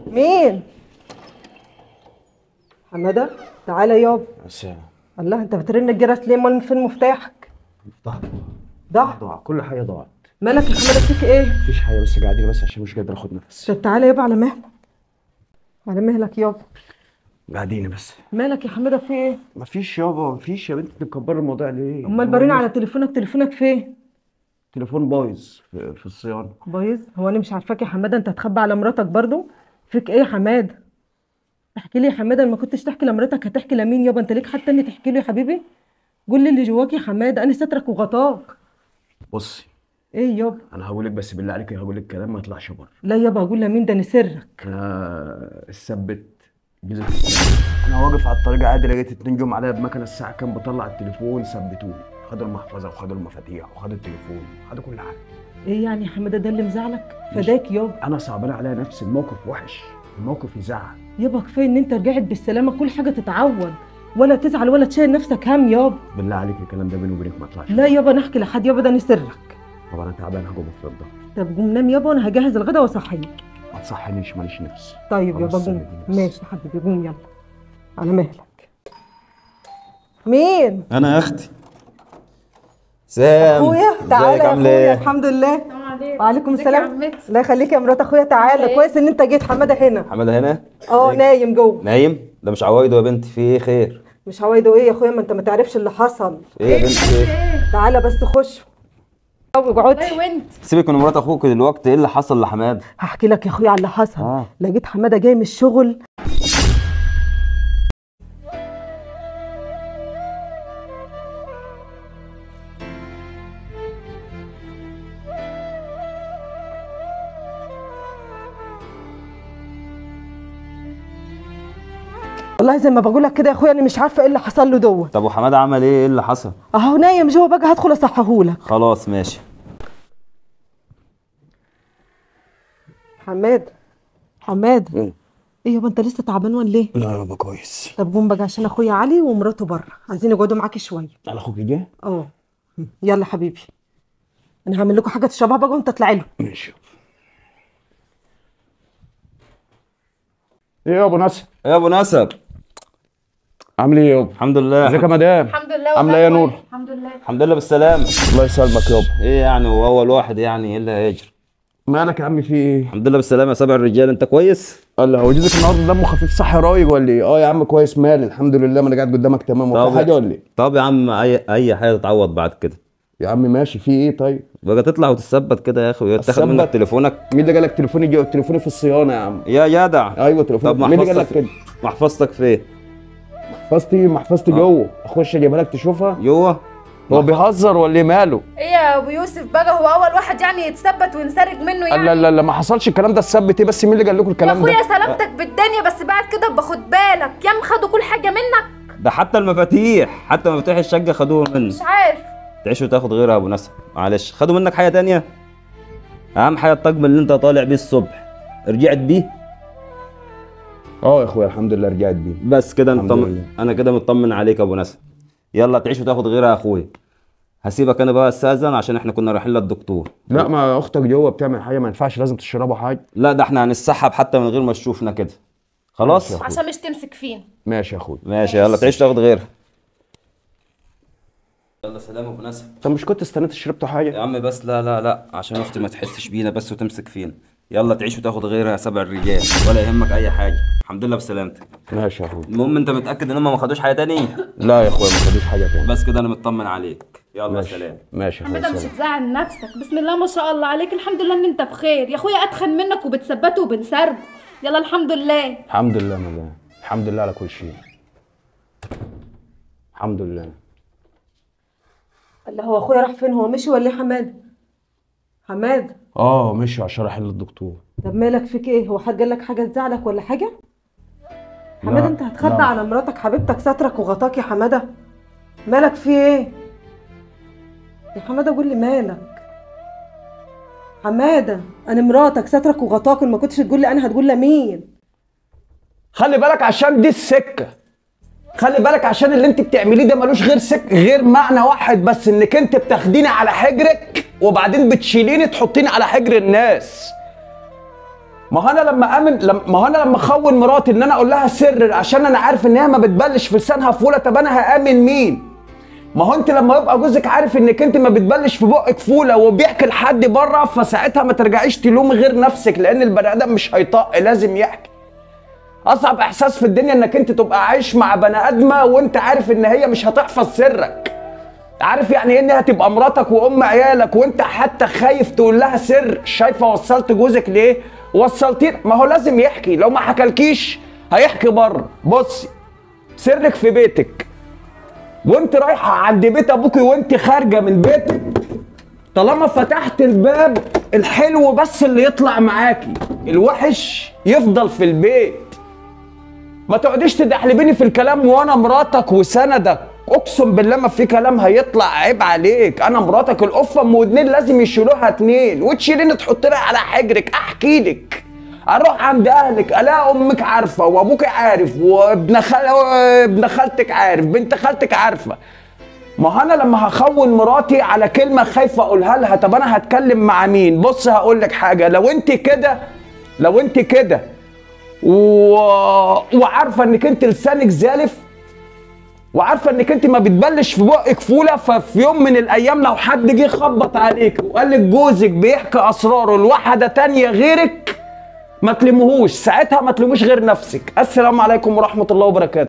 مين؟ حماده تعالى يابا. السلام. الله انت بترن الجرس ليه؟ امال فين مفتاحك؟ ضاع كل حاجه ضاعت. مالك يا حماده فيك ايه؟ مفيش حاجه بس قاعدين بس عشان مش قادر اخد نفس. طب تعالى يابا على مهلك. على مهلك يابا. قاعدين بس. مالك يا حماده في ايه؟ مفيش يابا مفيش يا بنت، انت مكبره الموضوع ليه؟ امال برين على تليفونك فين؟ تليفون بايظ في الصيانه. بايظ؟ هو انا مش عارفاك يا حماده، انت هتخبي على مراتك برضو؟ فيك ايه يا حماده؟ احكي لي يا حماده، انا ما كنتش تحكي لمراتك هتحكي لمين يابا؟ انت ليك حد تاني تحكي له يا حبيبي؟ قول لي اللي جواك يا حماده، انا سترك وغطاك. بصي ايه يابا؟ انا هقول لك بس بالله عليك هقول لك كلام ما يطلعش بره. لا يابا هقول لمين؟ ده انا سرك. انا الثبت جزء الثبت. انا واقف على الطريق عادي لقيت 2 جم عليا بمكنه الساعه كام بطلع التليفون ثبتوني، خدوا المحفظه وخدوا المفاتيح وخدوا التليفون وخدوا كل حاجه. ايه يعني يا حماده ده اللي مزعلك؟ فداك يابا. انا صعبان عليا نفسي، الموقف وحش، الموقف يزعل. يابا كفايه ان انت رجعت بالسلامه، كل حاجه تتعوض، ولا تزعل ولا تشيل نفسك هم يابا. بالله عليك الكلام ده بيني وبينك ما يطلعش. لا يابا نحكي لحد يابا، ده انا سرك. طب انا تعبان هقوم في الظهر. طب قوم نام يابا وانا هجهز الغدا واصحيك. ما تصحنيش ماليش نفس. طيب يابا قوم. ماشي يا حبيبي قوم يلا على مهلك. مين؟ انا يا اختي سام. اخويا تعالى يا عامله اخويا. ايه؟ الحمد لله. السلام عليكم. وعليكم ازيك يا السلام. عمتي؟ الله يخليك يا مرات اخويا. تعالى كويس ان انت جيت. حماده هنا. حماده هنا؟ نايم جوه. نايم؟ ده مش عوايده يا بنتي، في ايه خير؟ مش عوايده ايه يا اخويا؟ ما انت ما تعرفش اللي حصل. ايه يا بنتي ايه؟ تعالى بس خش اقعدي. والله وانت سيبك من مرات اخوك دلوقتي، ايه اللي حصل لحماد؟ هحكي لك يا اخويا على اللي حصل. آه. لقيت حماده جاي من الشغل. والله زي ما بقول لك كده يا اخويا، انا مش عارفه ايه اللي حصل له دوت. طب وحماد عمل ايه؟ ايه اللي حصل؟ اهو نايم جوه بقى، هدخل اصحهولك. خلاص ماشي. حماد ايه يابا انت لسه تعبان ولا ايه؟ لا يابا كويس. طب قوم بقى عشان اخويا علي ومراته بره عايزين يقعدوا معاكي شويه. على اخوك جه؟ يلا حبيبي، انا هعمل لكم حاجه تشربها بقى وانت اطلعي له. ماشي. ايه يا ابو نصر؟ ايه يا ابو نسب؟ عامل ايه يابا؟ الحمد لله. ازيك يا مدام؟ الحمد لله. عامله ايه يا نور؟ الحمد لله. الحمد لله بالسلامه. الله يسلمك يابا. ايه يعني هو اول واحد يعني، ايه اللي هيجري؟ مالك يا عم في ايه؟ الحمد لله بالسلامه يا سبع الرجال، انت كويس؟ الله هو جوزك النهارده دمه خفيف صح رايق ولا ايه؟ يا عم كويس مالي الحمد لله، ما انا قاعد قدامك تمام. وفي حاجه ولا ايه؟ طب يا عم اي حاجه تتعوض بعد كده. يا عم ماشي، في ايه طيب؟ بقى تطلع وتثبت كده يا اخي ويتاخد منك أثبت؟ تليفونك. مين اللي قالك تليفوني تليفوني في الصيانه يا عم؟ يا جدع. ايوه تليفوني. طب مين اللي قالك كده؟ محفظتك فين؟ محفظتي جوه، اخش اجيبها لك تشوفها؟ جوه؟ هو بيهزر ولا ايه ماله؟ ايه يا ابو يوسف بقى، هو اول واحد يعني يتثبت وينسرق منه يعني؟ لا لا لا ما حصلش الكلام ده. تثبت ايه بس؟ مين اللي قال لكم يا الكلام ده؟ اخويا سلامتك بالدنيا، بس بعد كده باخد بالك ياما خدوا كل حاجه منك. ده حتى المفاتيح، حتى مفاتيح الشقه خدوها منك. مش عارف. تعيش وتاخد غيرها يا ابو نسب، معلش. خدوا منك حاجه تانية؟ اهم حاجه الطقم اللي انت طالع بيه الصبح، رجعت بيه؟ يا اخويا الحمد لله رجعت بيه. بس كده الحمد مطمن. لله. انا كده مطمن عليك يا ابو نسب. يلا تعيش وتاخد غيرها يا اخويا. هسيبك انا بقى استاذن عشان احنا كنا رايحين للدكتور. لا ما اختك جوه بتعمل حاجه ما ينفعش، لازم تشربوا حاجه. لا ده احنا هنسحب حتى من غير ما تشوفنا كده. خلاص؟ ماشي. عشان مش تمسك فينا. ماشي يا اخويا. ماشي يلا تعيش تاخد غيرها. يلا سلام يا ابو نسب. طب مش كنت استنيت شربتوا حاجه؟ يا عم بس لا عشان اختي ما تحسش بينا بس وتمسك فينا. يلا تعيش وتاخد غيرها يا سبع الرجال، ولا يهمك اي حاجه. الحمد لله بسلامتك. ماشي يا اخويا. المهم انت متاكد ان هم ما خدوش حاجه تاني؟ لا يا اخويا ما خدوش حاجه تاني. بس كده انا مطمن عليك. يلا ماشي. سلام. ماشي يا حماده اخويا مش سلام. تزعل نفسك، بسم الله ما شاء الله عليك، الحمد لله ان انت بخير يا اخويا. اتخن منك وبتثبته وبنسربه. يلا الحمد لله. الحمد لله مدام، الحمد لله على كل شيء. الحمد لله. الله هو اخويا راح فين؟ هو مشي ولا ايه حماد؟ مشي عشان رايح للدكتور. طب مالك فيك ايه؟ هو حد قال لك حاجه تزعلك ولا حاجه؟ حماد لا، انت هتخبي لا. على مراتك حبيبتك سترك وغطاك يا حماده؟ مالك في ايه؟ يا حماده قول لي مالك. حماده انا مراتك سترك وغطاك، ما كنتش تقول لي انا هتقول لمين؟ خلي بالك عشان دي السكه. خلي بالك عشان اللي انت بتعمليه ده ملوش غير معنى واحد بس، انك انت بتاخديني على حجرك وبعدين بتشيليني تحطيني على حجر الناس. ما هو انا لما اخون مراتي ان انا اقول لها سر عشان انا عارف ان هي ما بتبلش في لسانها فوله، طب انا هامن مين؟ ما هو انت لما يبقى جوزك عارف انك انت ما بتبلش في بقك فوله وبيحكي لحد بره، فساعتها ما ترجعيش تلومي غير نفسك، لان البني ادم مش هيطق، لازم يحكي. اصعب احساس في الدنيا انك انت تبقى عايش مع بني ادمه وانت عارف ان هي مش هتحفظ سرك. عارف يعني ايه انها تبقى مراتك وام عيالك وانت حتى خايف تقول لها سر؟ شايفه وصلت جوزك ليه؟ وصلتيه، ما هو لازم يحكي، لو ما حكالكيش هيحكي بره. بصي، سرك في بيتك وانت رايحه عند بيت ابوكي وانت خارجه من بيتك، طالما فتحت الباب الحلو بس اللي يطلع معاكي، الوحش يفضل في البيت. ما تقعديش تدحلبيني في الكلام وانا مراتك وسندك، اقسم بالله ما في كلام هيطلع، عيب عليك. انا مراتك، القفه ام ودنين لازم يشيلوها اتنين، وتشيليني تحط لي على حجرك. احكي لك، اروح عند اهلك الاقي امك عارفه وابوك عارف وابن خالتك عارف، بنت خالتك عارفه. ما انا لما هخون مراتي على كلمه خايفه اقولها لها، طب انا هتكلم مع مين؟ بص هقول لك حاجه، لو انت كده وعارفه انك انت لسانك زالف، وعارفه انك انت ما بتبلش في بقك فوله، ففي يوم من الايام لو حد جه خبط عليك وقال لك جوزك بيحكي اسراره لواحده تانيه غيرك، ما تلمهوش ساعتها، ما تلموش غير نفسك. السلام عليكم ورحمه الله وبركاته.